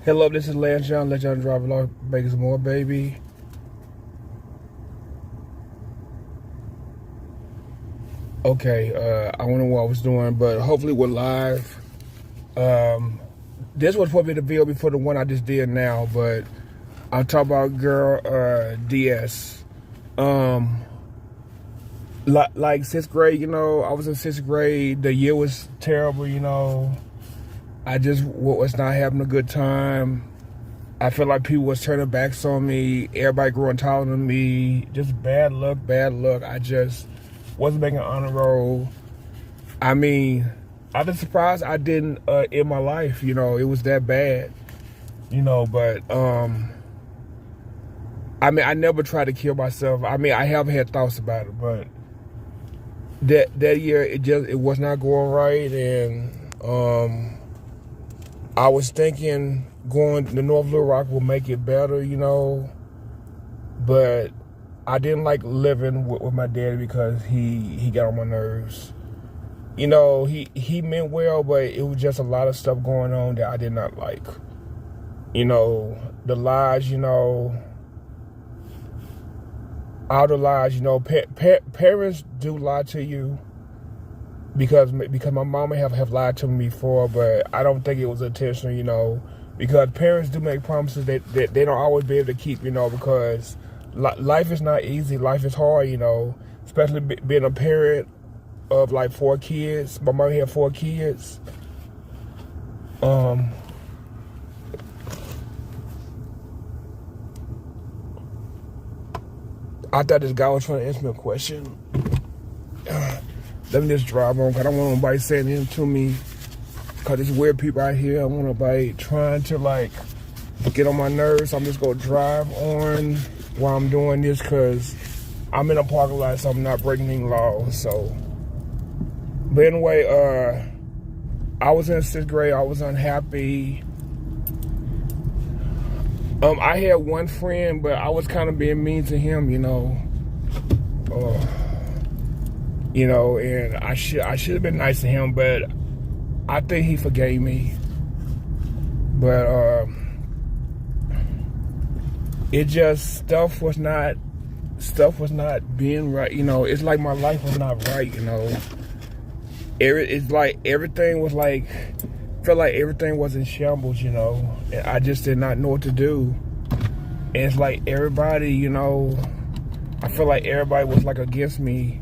Hello, this is Lance John, Let John Drive Vlog, making some more, baby. Okay, I don't know what I was doing, but hopefully we're live. This was probably the video before the one I just did now, but I'll talk about girl DS. Like sixth grade, I was in sixth grade. The year was terrible, I just was not having a good time. I feel like people was turning backs on me. Everybody growing taller than me. Just bad luck, bad luck. I just wasn't making an honor roll. I mean, I've been surprised I didn't in my life. It was that bad. But I mean, I never tried to kill myself. I mean, I have had thoughts about it, but that year it was not going right, and I was thinking going to North Little Rock will make it better, but I didn't like living with my daddy because he got on my nerves. He meant well, but it was just a lot of stuff going on that I did not like. The lies, all the lies, parents do lie to you. Because my mama have lied to me before, but I don't think it was intentional, because parents do make promises that they don't always be able to keep, because life is not easy. Life is hard, especially being a parent of like 4 kids. My mom had 4 kids. I thought this guy was trying to answer me a question. Let me just drive on, because I don't want nobody saying anything to me, because there's weird people out here. I want nobody trying to get on my nerves. I'm just going to drive on while I'm doing this, because I'm in a parking lot, so I'm not breaking any laws. So, but anyway, I was in 6th grade. I was unhappy. I had one friend, but I was kind of being mean to him, and I should have been nice to him, but I think he forgave me. But it just stuff was not being right. It's like my life was not right. It's like everything was felt like everything was in shambles. And I just did not know what to do. And it's like everybody, I feel like everybody was against me.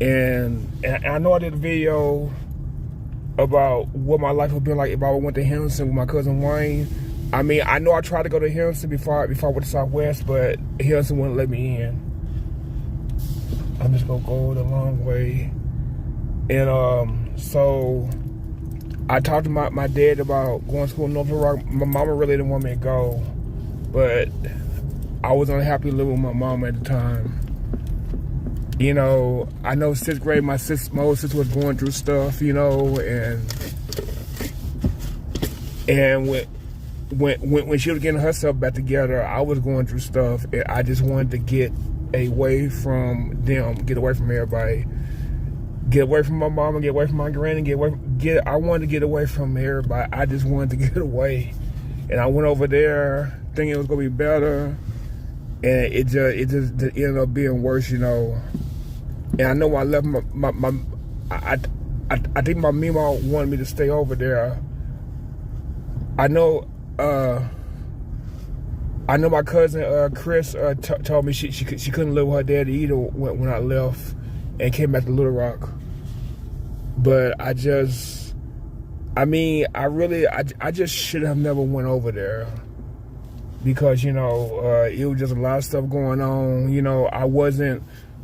And I know I did a video about what my life would be like if I went to Henderson with my cousin Wayne. I mean, I know I tried to go to Henderson before I went to Southwest, but Henderson wouldn't let me in. I'm just gonna go the long way. And so I talked to my dad about going to school in North Little Rock. My mama really didn't want me to go, but I was unhappy living with my mama at the time. I know 6th grade, my older sister was going through stuff, and when she was getting herself back together, I was going through stuff, and I just wanted to get away from them, get away from everybody, get away from my mama, get away from my granny, I wanted to get away from everybody. I just wanted to get away, and I went over there thinking it was gonna be better, and it just ended up being worse, And I know when I left I think my mama wanted me to stay over there. I know my cousin Chris told me she couldn't live with her daddy either when I left and came back to Little Rock. But I just should have never went over there, because it was just a lot of stuff going on.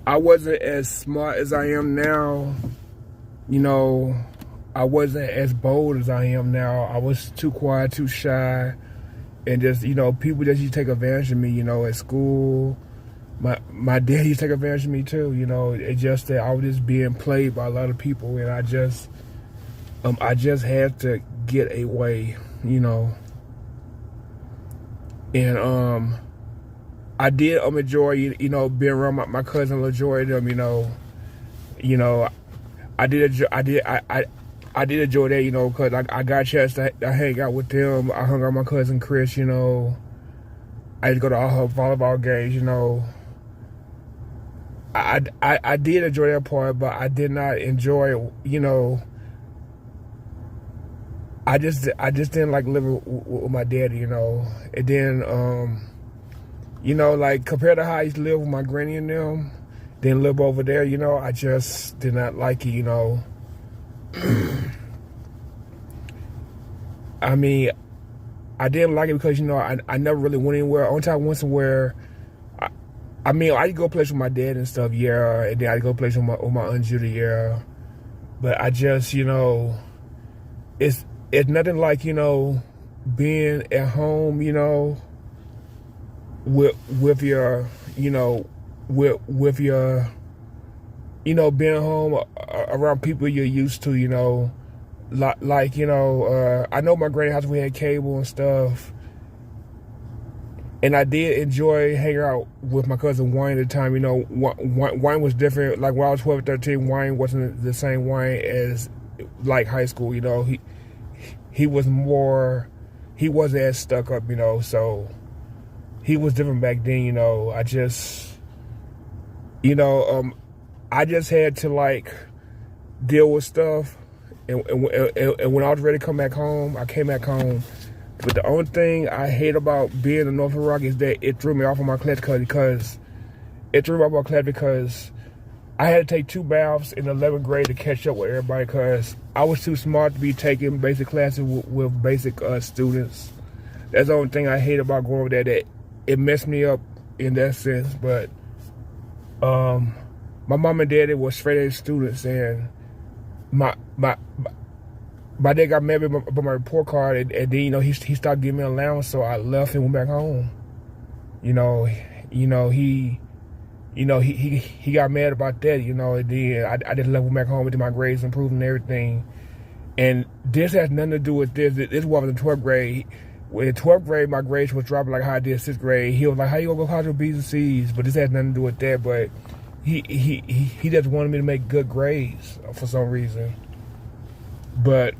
I wasn't as smart as I am now. I wasn't as bold as I am now. I was too quiet, too shy. And just, people just used to take advantage of me, at school. My dad used to take advantage of me too, It's just that I was just being played by a lot of people, and I just had to get away, And I did enjoy, being around my cousin LaJoy and them, I did enjoy that, you know, because I got a chance to hang out with them. I hung out with my cousin Chris, you know. I had to go to all her volleyball games, you know. I did enjoy that part, but I did not enjoy, you know. I just didn't like living with my daddy, you know. And then, you know, like compared to how I used to live with my granny and them, then live over there, you know, I just did not like it, you know. I mean, I didn't like it because, you know, I never really went anywhere. Only time I went somewhere, I mean, I used to go places with my dad and stuff, yeah, and then I go places with my Aunt Judy, yeah. But I just, you know, it's nothing like, you know, being at home, you know, with your, you know, with your, you know, being home around people you're used to, you know, like you know, I know my granny house we had cable and stuff, and I did enjoy hanging out with my cousin Wayne at the time. You know, Wayne was different. Like when I was 12 or 13, Wayne wasn't the same Wayne as like high school. You know, he was more, he wasn't as stuck up. You know, so he was different back then. You know, I just, you know, I just had to like deal with stuff, and when I was ready to come back home, I came back home. But the only thing I hate about being in North Little Rock is that it threw me off of my class because I had to take 2 baths in the 11th grade to catch up with everybody because I was too smart to be taking basic classes with basic students. That's the only thing I hate about going over there, that it messed me up in that sense. But my mom and dad were straight A students, and my dad got mad about my report card, and then, you know, he started giving me an allowance, so I left and went back home. He got mad about that, you know, and then I just left, went back home, and then my grades improved and everything. And this has nothing to do with this. This was in 12th grade. In 12th grade, my grades was dropping like how I did 6th grade. He was like, how you gonna go college with B's and C's? But this has nothing to do with that, but he just wanted me to make good grades for some reason. But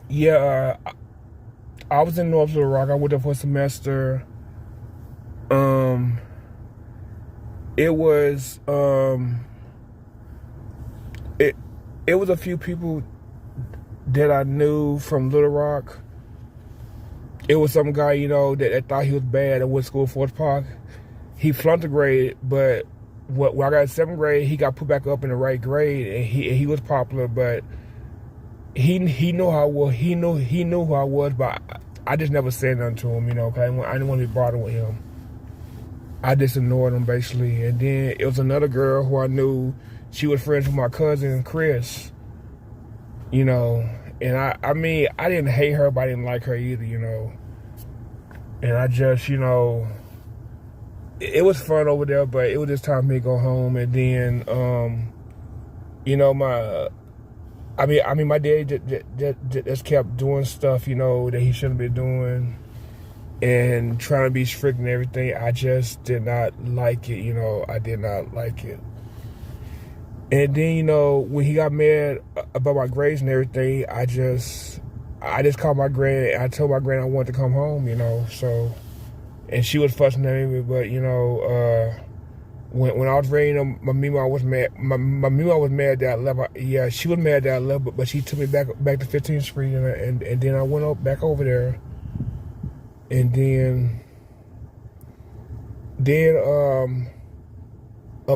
yeah, I was in North Little Rock. I went there for a semester. It was it was a few people that I knew from Little Rock. It was some guy, you know, that thought he was bad at Wood School, Forest Park. He flunked a grade, but when I got in 7th grade, he got put back up in the right grade, and he was popular, but he knew how I was. He knew who I was, but I just never said nothing to him, you know, okay? I didn't want to be bothered with him. I just ignored him, basically. And then it was another girl who I knew. She was friends with my cousin, Chris, you know. And I mean, I didn't hate her, but I didn't like her either, you know. And I just, you know, it was fun over there, but it was just time for me to go home. And then, you know, my dad just kept doing stuff, you know, that he shouldn't be doing, and trying to be strict and everything. I just did not like it, you know. I did not like it. And then, you know, when he got mad about my grades and everything, I just called my granny. I told my granny I wanted to come home, you know. So, and she was fussing at me, but, you know, when I was ready, you know, my Mima was mad. My Mima was mad that I left. Yeah, she was mad that I left, but she took me back to 15th Street, and then I went back over there. And then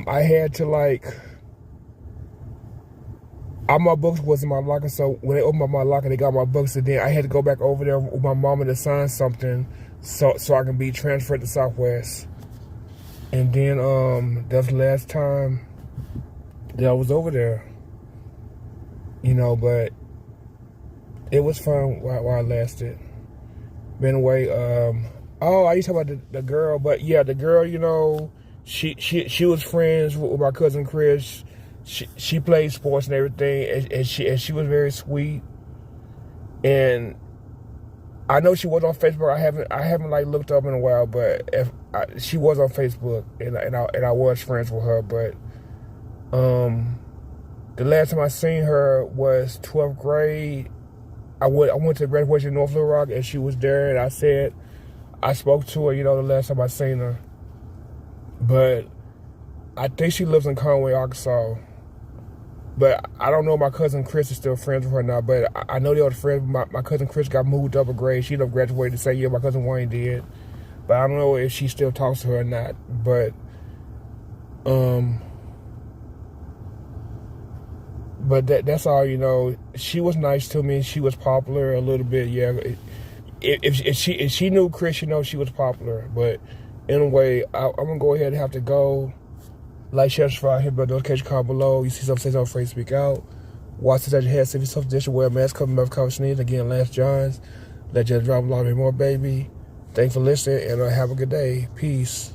I had to, like, all my books was in my locker, so when they opened up my locker, they got my books, and then I had to go back over there with my mama to sign something so I can be transferred to Southwest. And then that's the last time that I was over there, you know. But it was fun while I lasted. But anyway, I used to talk about the girl, but yeah, the girl, you know, she was friends with my cousin Chris. She played sports and everything, and she was very sweet. And I know she was on Facebook. I haven't like looked up in a while, but she was on Facebook, and I was friends with her. But The last time I seen her was 12th grade. I went to graduation in North Little Rock, and she was there, and I spoke to her, the last time I seen her. But I think she lives in Conway, Arkansas. But I don't know if my cousin Chris is still friends with her now, but I know they were friends. My cousin Chris got moved up a grade. She graduated the same year my cousin Wayne did. But I don't know if she still talks to her or not. But that's all, She was nice to me. She was popular a little bit, yeah. If she knew Chris, she was popular. But anyway, I'm going to go ahead and have to go. Like, share, subscribe, hit the notification comment below. You see something, say something, afraid to speak out. Watch this at your head. If you're self-dish, wear a mask, cover mouth, cover sneeze. Again, Lance Johns. Let you drive a lot more, baby. Thanks for listening, and have a good day. Peace.